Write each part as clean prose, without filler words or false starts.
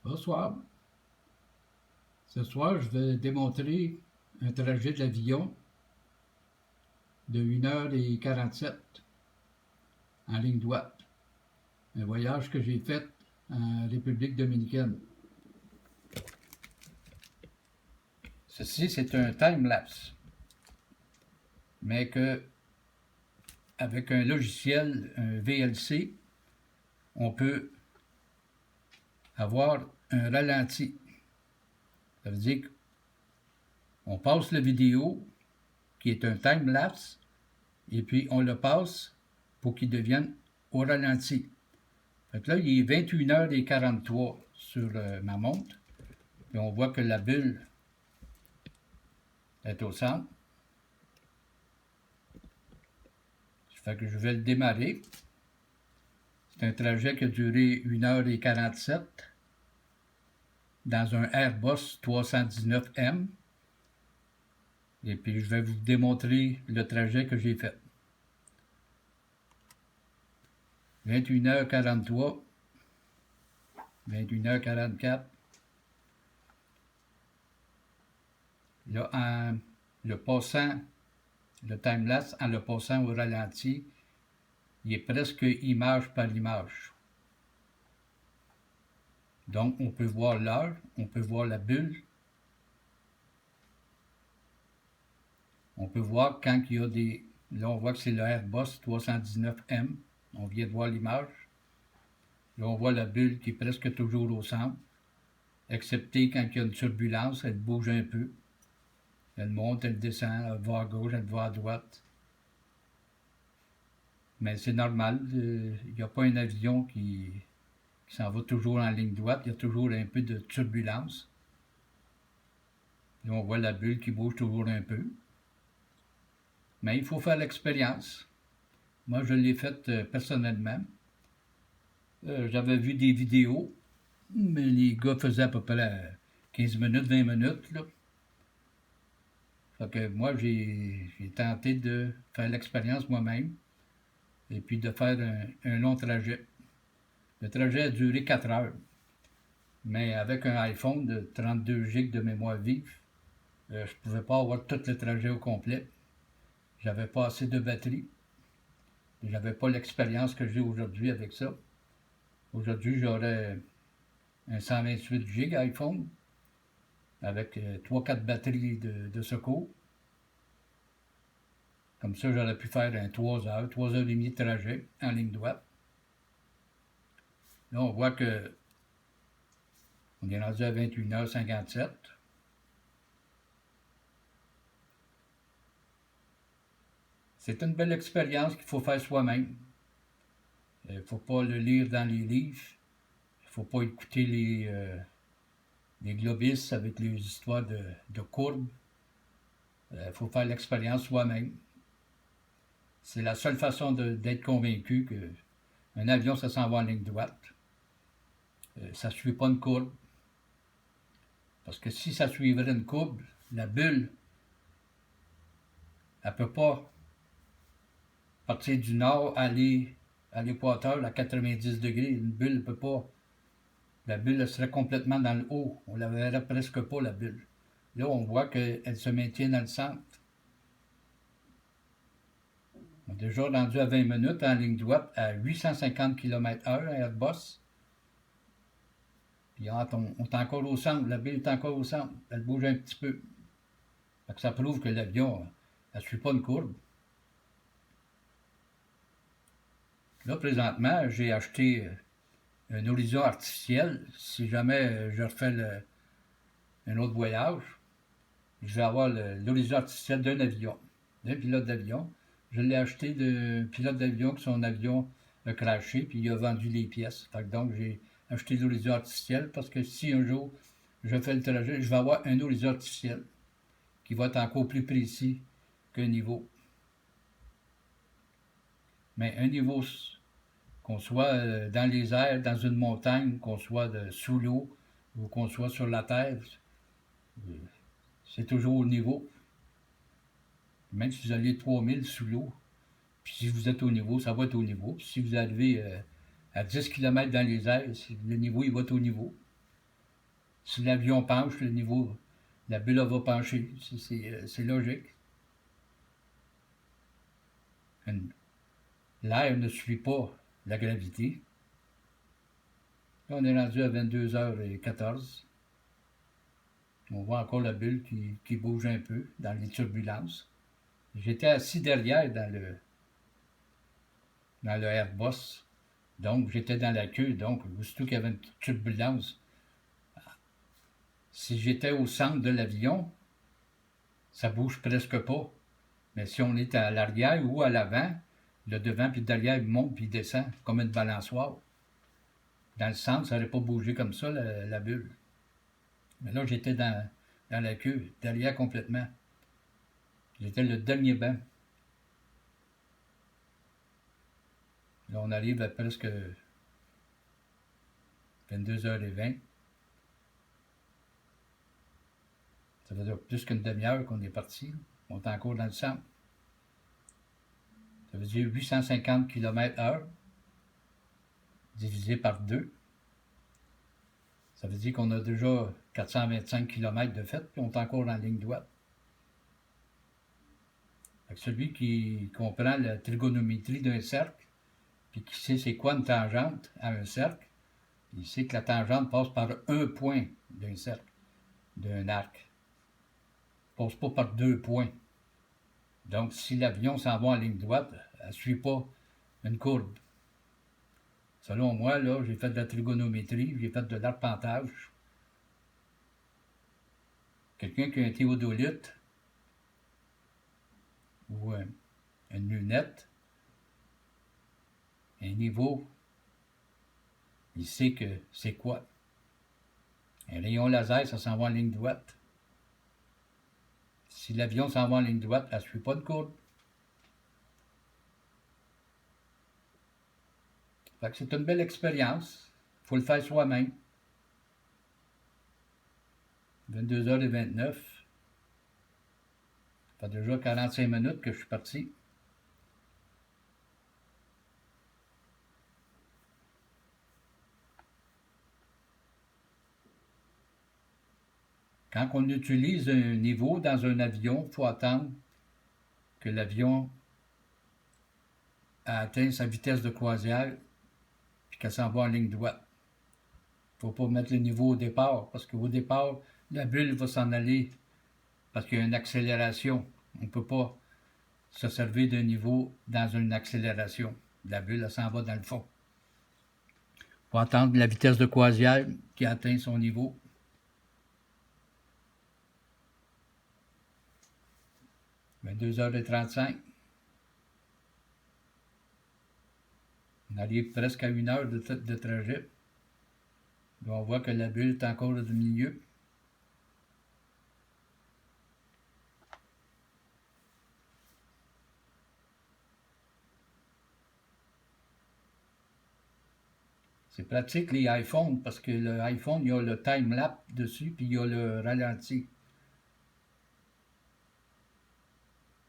Bonsoir. Ce soir, je vais démontrer un trajet de l'avion de 1h47 en ligne droite. Un voyage que j'ai fait en République dominicaine. Ceci, c'est un time-lapse, mais que avec un logiciel, un VLC, on peut avoir un ralenti. Ça veut dire qu'on passe la vidéo, qui est un time-lapse, et puis on le passe pour qu'il devienne au ralenti. Fait que là, il est 21h43 sur ma montre. Et on voit que la bulle est au centre. Ça fait que je vais le démarrer. C'est un trajet qui a duré 1h47 dans un Airbus 319M. Et puis, je vais vous démontrer le trajet que j'ai fait. 21h43, 21h44. Là, le time-lapse, en le passant au ralenti, il est presque image par image. Donc, on peut voir l'heure, on peut voir la bulle. On peut voir quand il y a des... Là, on voit que c'est le Airbus 319M. On vient de voir l'image. Là, on voit la bulle qui est presque toujours au centre, excepté quand il y a une turbulence, elle bouge un peu. Elle monte, elle descend, elle va à gauche, elle va à droite. Mais c'est normal, il n'y a pas un avion qui s'en va toujours en ligne droite, il y a toujours un peu de turbulence. Là, on voit la bulle qui bouge toujours un peu. Mais il faut faire l'expérience. Moi, je l'ai faite personnellement. J'avais vu des vidéos, mais les gars faisaient à peu près 15 minutes, 20 minutes, là. Fait que moi, j'ai tenté de faire l'expérience moi-même et puis de faire un long trajet. Le trajet a duré 4 heures, mais avec un iPhone de 32 GB de mémoire vive, je ne pouvais pas avoir tout le trajet au complet. J'avais pas assez de batterie. J'avais pas l'expérience que j'ai aujourd'hui avec ça. Aujourd'hui, j'aurais un 128 GB iPhone avec 3-4 batteries de secours. Comme ça, j'aurais pu faire un 3 heures, 3 heures et demie de trajet en ligne droite. Là, on voit que on est rendu à 21h57. C'est une belle expérience qu'il faut faire soi-même. Il ne faut pas le lire dans les livres. Il ne faut pas écouter les globistes avec les histoires de courbes. Il faut faire l'expérience soi-même. C'est la seule façon d'être convaincu qu'un avion, ça s'en va en ligne droite. Ça ne suit pas une courbe. Parce que si ça suivrait une courbe, la bulle, elle ne peut pas partir du nord, aller à l'équateur à 90 degrés. Une bulle ne peut pas. La bulle elle serait complètement dans le haut. On ne la verrait presque pas, la bulle. Là, on voit qu'elle se maintient dans le centre. On est déjà rendu à 20 minutes en ligne droite à 850 km/h à Airbus. Puis on est encore au centre. La bulle est encore au centre. Elle bouge un petit peu. Ça prouve que l'avion ne suit pas une courbe. Là, présentement, j'ai acheté un horizon artificiel. Si jamais je refais un autre voyage, je vais avoir l'horizon artificiel d'un avion, d'un pilote d'avion. Je l'ai acheté d'un pilote d'avion que son avion a crashé, puis il a vendu les pièces. Donc, j'ai acheté l'horizon artificiel parce que si un jour je fais le trajet, je vais avoir un horizon artificiel qui va être encore plus précis qu'un niveau. Mais un niveau, qu'on soit dans les airs, dans une montagne, qu'on soit sous l'eau ou qu'on soit sur la terre, c'est toujours au niveau. Même si vous allez 3000 sous l'eau, puis si vous êtes au niveau, ça va être au niveau. Puis si vous arrivez à 10 km dans les airs, le niveau, il va être au niveau. Si l'avion penche, le niveau, la bulle va pencher. C'est logique. L'air ne suit pas la gravité. Là, on est rendu à 22h14. On voit encore la bulle qui bouge un peu dans les turbulences. J'étais assis derrière dans le Airbus. Donc, j'étais dans la queue. Donc, aussitôt qu'il y avait une petite turbulence, si j'étais au centre de l'avion, ça bouge presque pas. Mais si on est à l'arrière ou à l'avant, le devant puis le derrière monte puis descend comme une balançoire. Dans le centre, ça n'aurait pas bougé comme ça, la bulle. Mais là, j'étais dans la queue, derrière complètement. J'étais le dernier banc. Là, on arrive à presque 22h20. Ça veut dire plus qu'une demi-heure qu'on est parti. On est encore dans le centre. Ça veut dire 850 km/h divisé par 2. Ça veut dire qu'on a déjà 425 km de fait, puis on est encore en ligne droite. Fait que celui qui comprend la trigonométrie d'un cercle, puis qui sait c'est quoi une tangente à un cercle, il sait que la tangente passe par un point d'un cercle, d'un arc. Elle ne passe pas par 2 points. Donc, si l'avion s'en va en ligne droite, elle ne suit pas une courbe. Selon moi, là, j'ai fait de la trigonométrie, j'ai fait de l'arpentage. Quelqu'un qui a un théodolite ou une lunette, un niveau, il sait que c'est quoi. Un rayon laser, ça s'en va en ligne droite. Si l'avion s'en va en ligne droite, elle ne suit pas de courbe. Fait que c'est une belle expérience. Il faut le faire soi-même. 22h29. Ça fait déjà 45 minutes que je suis parti. Quand on utilise un niveau dans un avion, il faut attendre que l'avion a atteint sa vitesse de croisière puis qu'elle s'en va en ligne droite. Il ne faut pas mettre le niveau au départ, parce qu'au départ, la bulle va s'en aller parce qu'il y a une accélération. On ne peut pas se servir d'un niveau dans une accélération. La bulle, elle s'en va dans le fond. Il faut attendre la vitesse de croisière qui a atteint son niveau. Mais 2h35. On arrive presque à 1 heure de trajet. Là, on voit que la bulle est encore du milieu. C'est pratique les iPhones parce que l'iPhone, il y a le time-lapse dessus puis il y a le ralenti.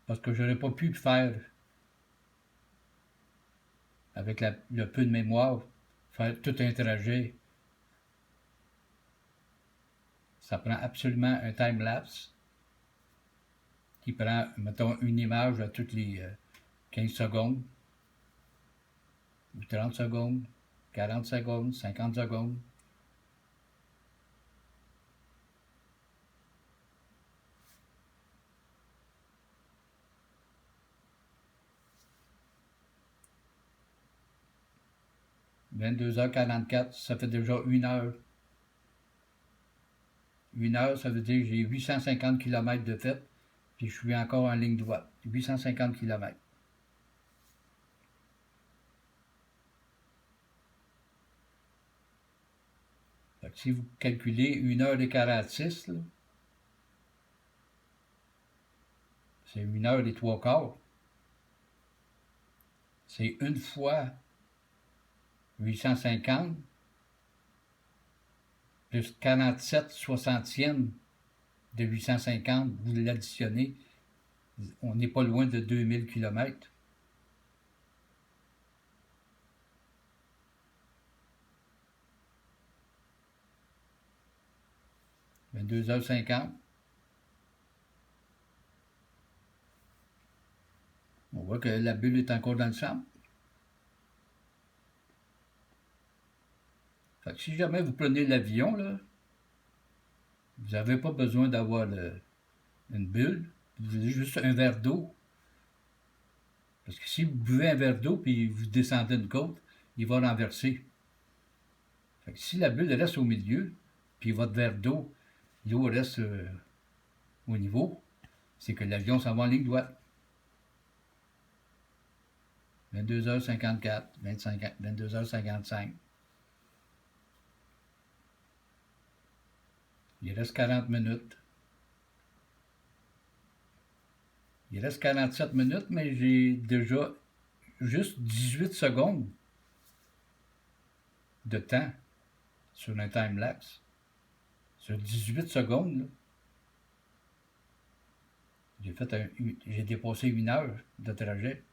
Parce que je n'aurais pas pu le faire avec le peu de mémoire, faire tout un trajet. Ça prend absolument un time-lapse qui prend, mettons, une image à toutes les 15 secondes, ou 30 secondes, 40 secondes, 50 secondes. « 22h44, ça fait déjà 1 heure. 1 heure, ça veut dire que j'ai 850 km de fait, puis je suis encore en ligne droite. 850 km. Fait que si vous calculez 1h46, c'est 1h03. C'est une fois 850 plus 47 soixantièmes de 850, vous l'additionnez, on n'est pas loin de 2000 km. 2h50. On voit que la bulle est encore dans le centre. Fait que si jamais vous prenez l'avion, là, vous n'avez pas besoin d'avoir une bulle. Vous avez juste un verre d'eau. Parce que si vous buvez un verre d'eau puis vous descendez une côte, il va renverser. Fait que si la bulle reste au milieu, puis votre verre d'eau, l'eau reste au niveau, c'est que l'avion s'en va en ligne droite. 22h54, 22h55. Il reste 40 minutes. Il reste 47 minutes, mais j'ai déjà juste 18 secondes de temps sur un time-lapse. Sur 18 secondes, là, j'ai dépassé 1 heure de trajet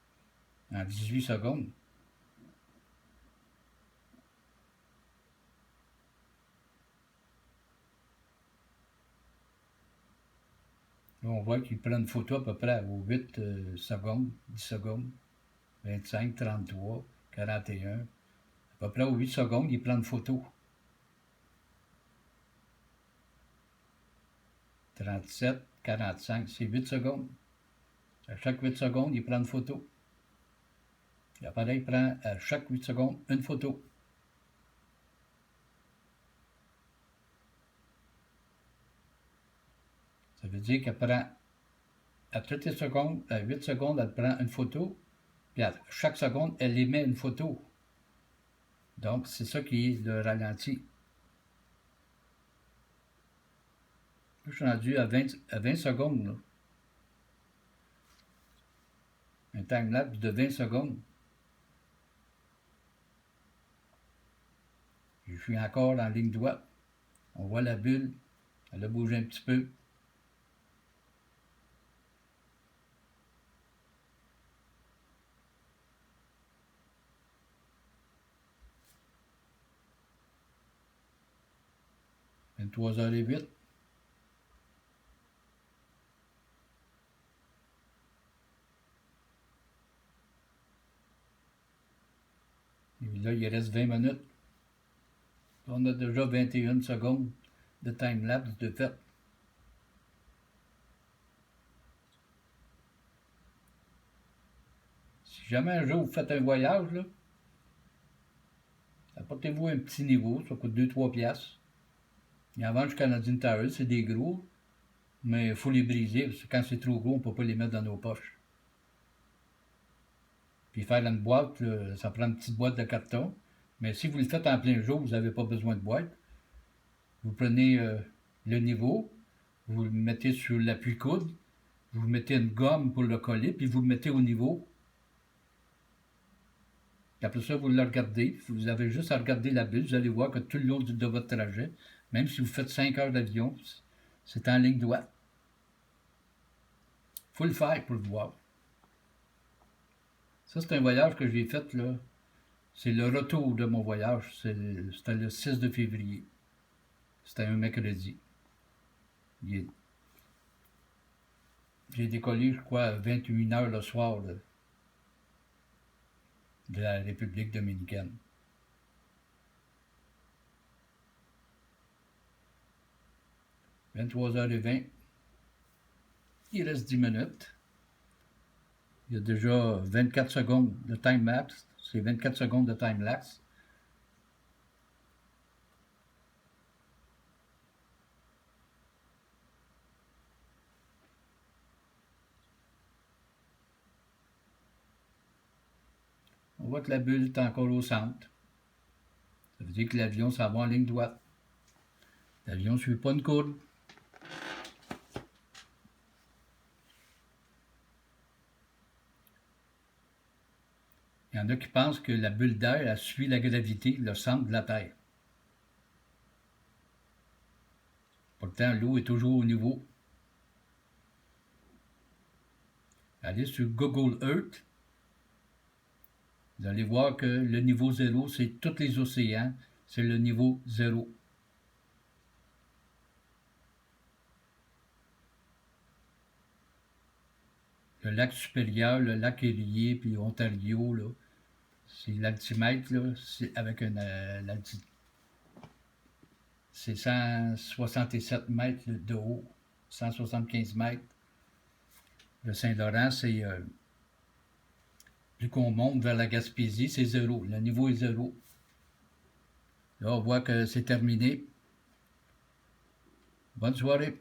en 18 secondes. Là, on voit qu'il prend une photo à peu près aux 8 secondes, 10 secondes, 25, 33, 41. À peu près aux 8 secondes, il prend une photo. 37, 45, c'est 8 secondes. À chaque 8 secondes, il prend une photo. L'appareil prend à chaque 8 secondes une photo. Ça veut dire qu'elle prend à toutes les secondes, à 8 secondes, elle prend une photo, puis à chaque seconde, elle émet une photo. Donc, c'est ça qui est le ralenti. Là, je suis rendu à 20 secondes. Là. Un time-lapse de 20 secondes. Je suis encore en ligne droite. On voit la bulle. Elle a bougé un petit peu. « 23h08. Et là, il reste 20 minutes. On a déjà 21 secondes de time-lapse de fait. Si jamais un jour vous faites un voyage, là, apportez-vous un petit niveau, ça coûte 2-3 piastres. Il en vend chez Canadian Tire, c'est des gros, mais il faut les briser, parce que quand c'est trop gros, on ne peut pas les mettre dans nos poches. Puis faire une boîte, là, ça prend une petite boîte de carton. Mais si vous le faites en plein jour, vous n'avez pas besoin de boîte. Vous prenez le niveau, vous le mettez sur l'appui-coude, vous mettez une gomme pour le coller, puis vous le mettez au niveau. Et après ça, vous le regardez. Vous avez juste à regarder la bulle. Vous allez voir que tout le long de votre trajet, même si vous faites 5 heures d'avion, c'est en ligne droite. Il faut le faire pour le voir. Ça, c'est un voyage que j'ai fait, là. C'est le retour de mon voyage. C'était le 6 de février. C'était un mercredi. J'ai décollé, je crois, à 21 heures le soir là, de la République dominicaine. « 23h20. Il reste 10 minutes. Il y a déjà 24 secondes de time-lapse. C'est 24 secondes de time-lapse. On voit que la bulle est encore au centre. Ça veut dire que l'avion s'en va en ligne droite. L'avion ne suit pas une courbe. Il y en a qui pensent que la bulle d'air, elle suit la gravité, le centre de la Terre. Pourtant, l'eau est toujours au niveau. Allez sur Google Earth. Vous allez voir que le niveau 0, c'est tous les océans. C'est le niveau 0. Le lac supérieur, le lac Erie, puis Ontario, là, c'est l'altimètre, là, c'est avec c'est 167 mètres de haut, 175 mètres. Le Saint-Laurent, c'est plus qu'on monte vers la Gaspésie, c'est zéro. Le niveau est zéro. Là, on voit que c'est terminé. Bonne soirée.